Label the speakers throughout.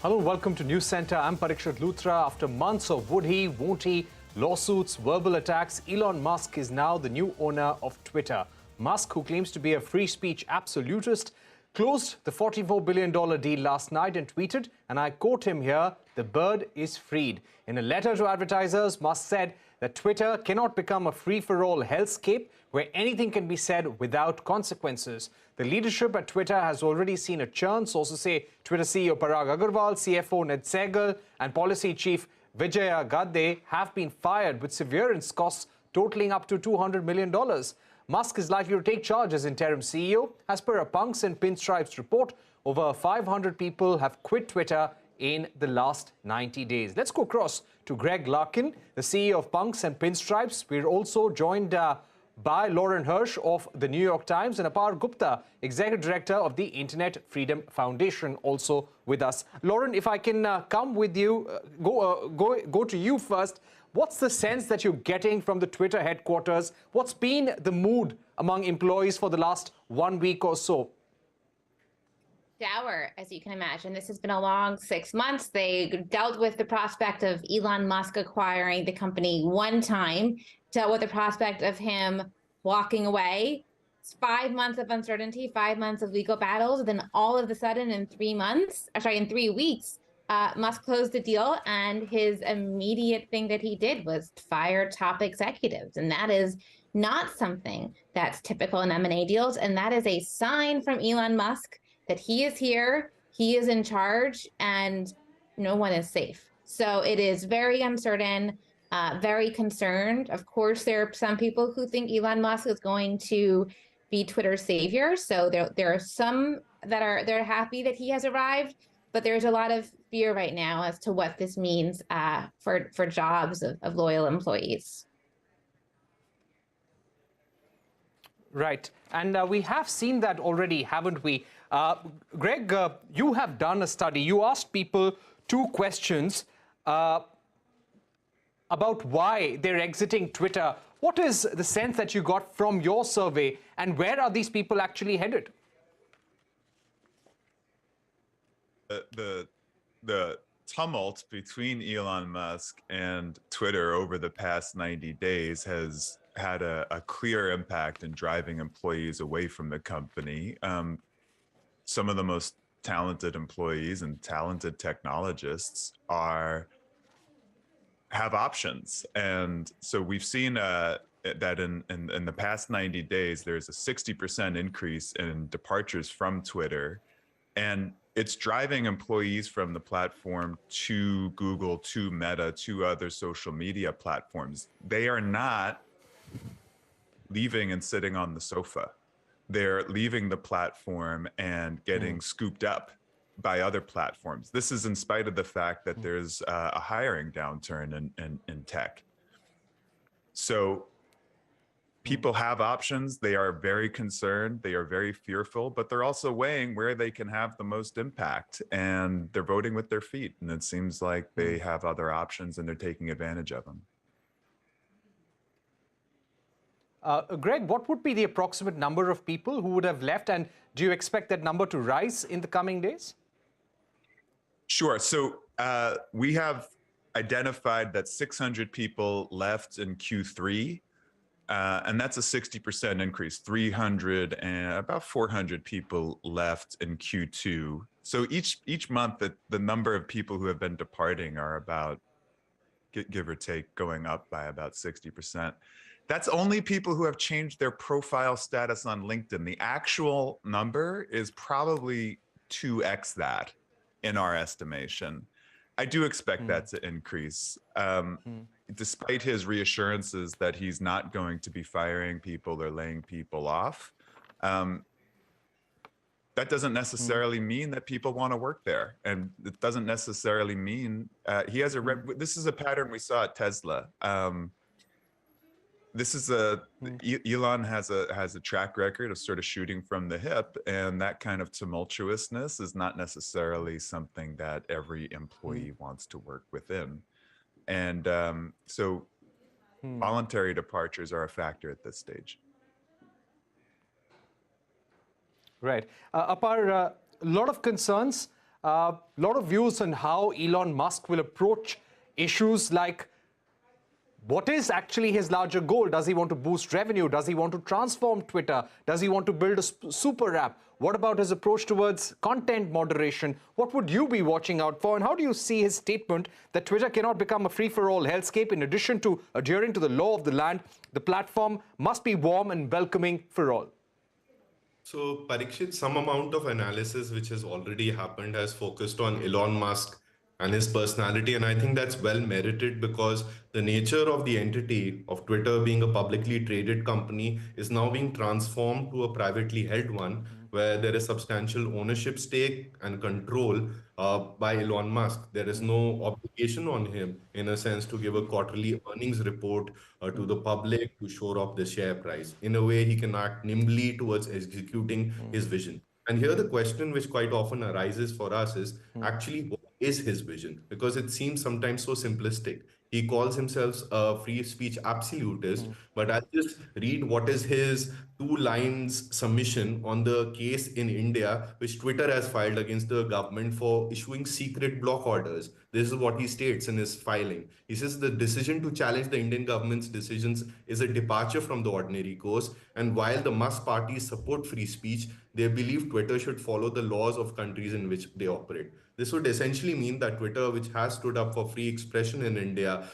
Speaker 1: Hello, welcome to Newscentre. I'm Parikshit Luthra. After months of would he, won't he, lawsuits, verbal attacks, Elon Musk is now the new owner of Twitter. Musk, who claims to be a free speech absolutist, closed the $44 billion deal last night and tweeted, and I quote him here, "The bird is freed." In a letter to advertisers, Musk said that Twitter cannot become a free-for-all hellscape where anything can be said without consequences. The leadership at Twitter has already seen a churn. Sources say Twitter CEO Parag Agrawal, CFO Ned Segal, and policy chief Vijaya Gadde have been fired with severance costs totaling up to $200 million. Musk is likely to take charge as interim CEO. As per a Punks and Pinstripes report, over 500 people have quit Twitter in the last 90 days. Let's go across to Greg Larkin, the CEO of Punks and Pinstripes. We're also joined by Hirsch of the New York Times, and Apar Gupta, Executive Director of the Internet Freedom Foundation, also with us. Lauren, if I can come with you, go to you first. What's the sense that you're getting from the Twitter headquarters? What's been the mood among employees for the last 1 week or so?
Speaker 2: Dour, as you can imagine. This has been a long 6 months. They dealt with the prospect of Elon Musk acquiring the company one time, dealt with the prospect of him walking away. It's 5 months of uncertainty, 5 months of legal battles. Then all of a sudden in 3 weeks, Musk closed the deal, and his immediate thing that he did was fire top executives. And that is not something that's typical in M&A deals. And that is a sign from Elon Musk that he is here, he is in charge, and no one is safe. So it is very uncertain, very concerned. Of course, there are some people who think Elon Musk is going to be Twitter's savior. So there are some that are happy that he has arrived, but there's a lot of fear right now as to what this means for jobs of loyal employees.
Speaker 1: Right. And we have seen that already, haven't we? Greg, you have done a study. You asked people 2 questions about why they're exiting Twitter. What is the sense that you got from your survey, and where are these people actually headed?
Speaker 3: The tumult between Elon Musk and Twitter over the past 90 days has had a clear impact in driving employees away from the company. Some of the most talented employees and talented technologists have options. And so we've seen that in the past 90 days, there's a 60% increase in departures from Twitter. And it's driving employees from the platform to Google, to Meta, to other social media platforms. They are not leaving and sitting on the sofa. They're leaving the platform and getting scooped up by other platforms. This is in spite of the fact that there's a hiring downturn in tech. So people have options. They are very concerned. They are very fearful, but they're also weighing where they can have the most impact, and they're voting with their feet. And it seems like they have other options and they're taking advantage of them.
Speaker 1: Greg, what would be the approximate number of people who would have left, and do you expect that number to rise in the coming days?
Speaker 3: Sure. So we have identified that 600 people left in Q3, and that's a 60% increase. 300 and about 400 people left in Q2. So each month, the number of people who have been departing are about, give or take, going up by about 60%. That's only people who have changed their profile status on LinkedIn. The actual number is probably 2x that in our estimation. I do expect that to increase. Despite his reassurances that he's not going to be firing people or laying people off, that doesn't necessarily mean that people want to work there. And it doesn't necessarily mean he has this is a pattern we saw at Tesla. Elon has a track record of sort of shooting from the hip, and that kind of tumultuousness is not necessarily something that every employee wants to work within. And so voluntary departures are a factor at this stage.
Speaker 1: Right. Apar, a lot of concerns A lot of views on how Elon Musk will approach issues like what is actually his larger goal? Does he want to boost revenue? Does he want to transform Twitter? Does he want to build a super app? What about his approach towards content moderation? What would you be watching out for? And how do you see his statement that Twitter cannot become a free-for-all hellscape? In addition to adhering to the law of the land, the platform must be warm and welcoming for all.
Speaker 4: So, Parikshit, some amount of analysis which has already happened has focused on Elon Musk and his personality. And I think that's well merited because the nature of the entity of Twitter being a publicly traded company is now being transformed to a privately held one where there is substantial ownership stake and control by Elon Musk. There is no obligation on him, in a sense, to give a quarterly earnings report to the public to shore up the share price. In a way, he can act nimbly towards executing his vision. And here the question which quite often arises for us is actually what is his vision? Because it seems sometimes so simplistic. He calls himself a free speech absolutist, but I'll just read what is his 2 lines submission on the case in India, which Twitter has filed against the government for issuing secret block orders. This is what he states in his filing. He says the decision to challenge the Indian government's decisions is a departure from the ordinary course. And while the Musk parties support free speech, they believe Twitter should follow the laws of countries in which they operate. This would essentially mean that Twitter, which has stood up for free expression in India,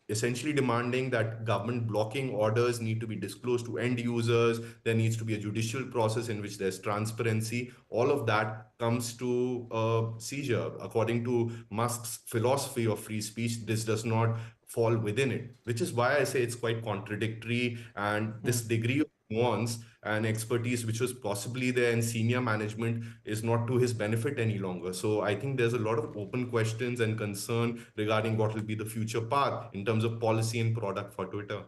Speaker 4: essentially demanding that government blocking orders need to be disclosed to end users. There needs to be a judicial process in which there's transparency. All of that comes to a seizure. According to Musk's philosophy of free speech, this does not fall within it, which is why I say it's quite contradictory. And this degree of nuance and expertise which was possibly there in senior management is not to his benefit any longer. So I think there's a lot of open questions and concern regarding what will be the future path in terms of policy and product for Twitter.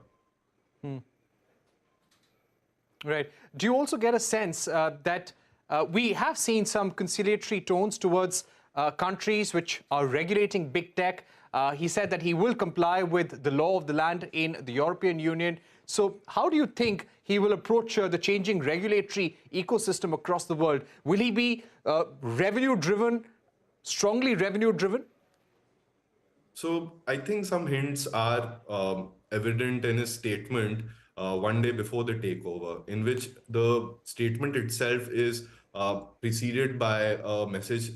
Speaker 1: Right. Do you also get a sense that we have seen some conciliatory tones towards countries which are regulating big tech? He said that he will comply with the law of the land in the European Union. So how do you think he will approach the changing regulatory ecosystem across the world? Will he be revenue-driven, strongly revenue-driven?
Speaker 4: So I think some hints are evident in his statement one day before the takeover, in which the statement itself is preceded by a message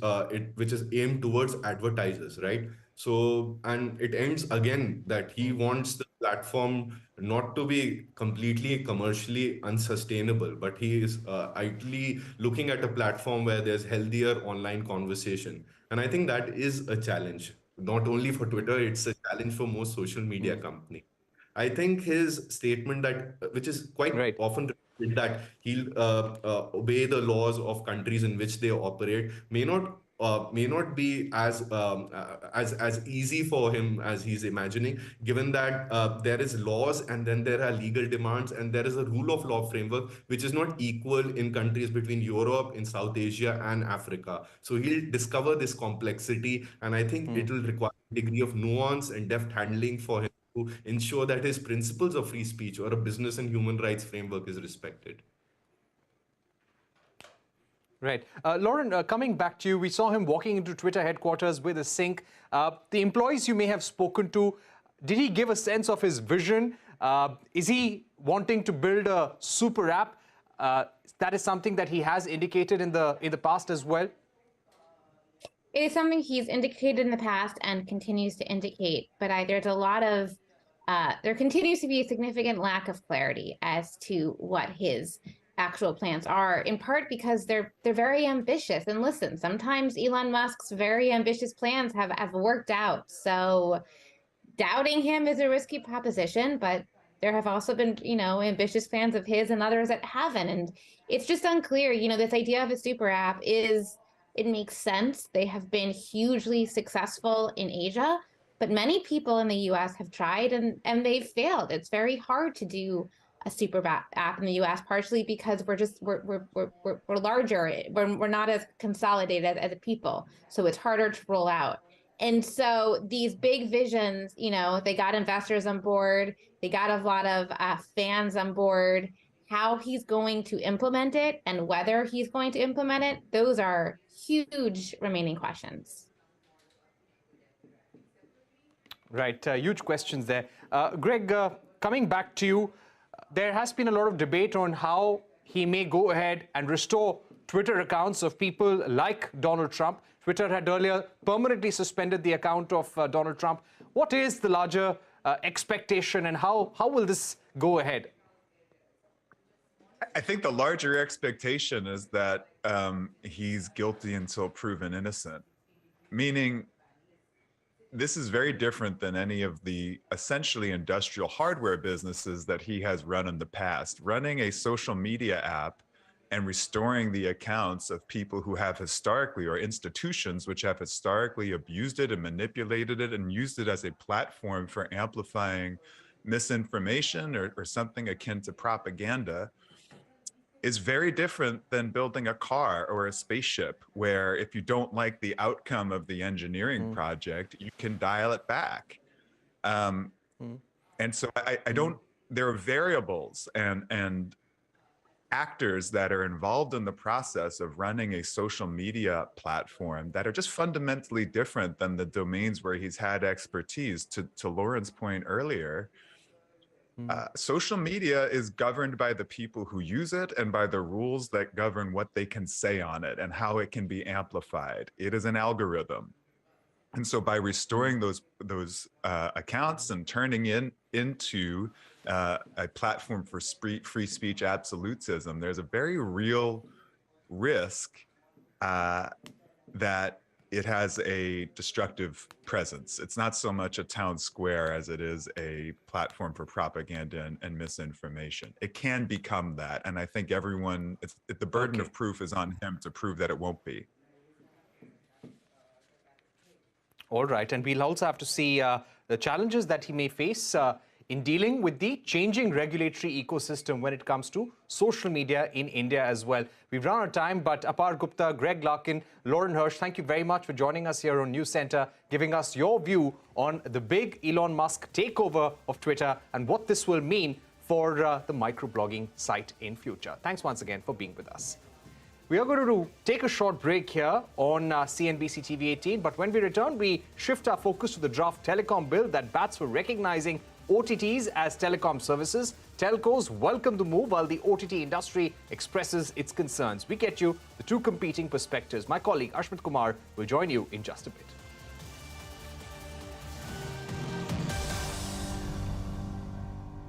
Speaker 4: which is aimed towards advertisers, right? So, and it ends again that he wants the platform not to be completely commercially unsustainable, but he is ideally looking at a platform where there's healthier online conversation. And I think that is a challenge, not only for Twitter, it's a challenge for most social media companies. I think his statement that, which is quite often repeated, that he'll obey the laws of countries in which they operate, may not be as easy for him as he's imagining, given that there is laws and then there are legal demands and there is a rule of law framework which is not equal in countries between Europe, in South Asia and Africa. So he'll discover this complexity, and I think it will require a degree of nuance and deft handling for him to ensure that his principles of free speech or a business and human rights framework is respected.
Speaker 1: Right. Lauren, coming back to you, we saw him walking into Twitter headquarters with a sink. The employees you may have spoken to, did he give a sense of his vision? Is he wanting to build a super app? That is something that he has indicated in the past as well?
Speaker 2: It is something he's indicated in the past and continues to indicate, but there's a lot of, there continues to be a significant lack of clarity as to what his actual plans are, in part because they're very ambitious. And listen, sometimes Elon Musk's very ambitious plans have worked out. So doubting him is a risky proposition, but there have also been, ambitious plans of his and others that haven't. And it's just unclear, this idea of a super app it makes sense. They have been hugely successful in Asia, but many people in the US have tried and they've failed. It's very hard to do a super app in the US, partially because we're larger. We're not as consolidated as a people. So it's harder to roll out. And so these big visions, they got investors on board. They got a lot of fans on board How he's going to implement it and whether he's going to implement it, those are huge remaining questions.
Speaker 1: Right, huge questions there. Greg, coming back to you, there has been a lot of debate on how he may go ahead and restore Twitter accounts of people like Donald Trump. Twitter had earlier permanently suspended the account of Donald Trump. What is the larger expectation, and how will this go ahead?
Speaker 3: I think the larger expectation is that he's guilty until proven innocent, meaning this is very different than any of the essentially industrial hardware businesses that he has run in the past. Running a social media app and restoring the accounts of people who have historically, or institutions which have historically abused it and manipulated it and used it as a platform for amplifying misinformation or something akin to propaganda, is very different than building a car or a spaceship, where if you don't like the outcome of the engineering project, you can dial it back. And so I don't, there are variables and actors that are involved in the process of running a social media platform that are just fundamentally different than the domains where he's had expertise. To Lauren's point earlier, social media is governed by the people who use it and by the rules that govern what they can say on it and how it can be amplified. It is an algorithm. And so by restoring those accounts and turning into a platform for free speech absolutism, there's a very real risk that it has a destructive presence. It's not so much a town square as it is a platform for propaganda and misinformation. It can become that. And I think everyone, the burden of proof is on him to prove that it won't be.
Speaker 1: All right, and we'll also have to see the challenges that he may face in dealing with the changing regulatory ecosystem when it comes to social media in India as well. We've run out of time, but Apar, Gupta, Greg Larkin, Lauren Hirsch, thank you very much for joining us here on Newscentre, giving us your view on the big Elon Musk takeover of Twitter and what this will mean for the microblogging site in future. Thanks once again for being with us. We are going to take a short break here on CNBC-TV18, but when we return, we shift our focus to the draft telecom bill that bats for recognizing OTTs as telecom services. Telcos welcome the move while the OTT industry expresses its concerns. We get you the two competing perspectives. My colleague Ashmit Kumar will join you in just a bit.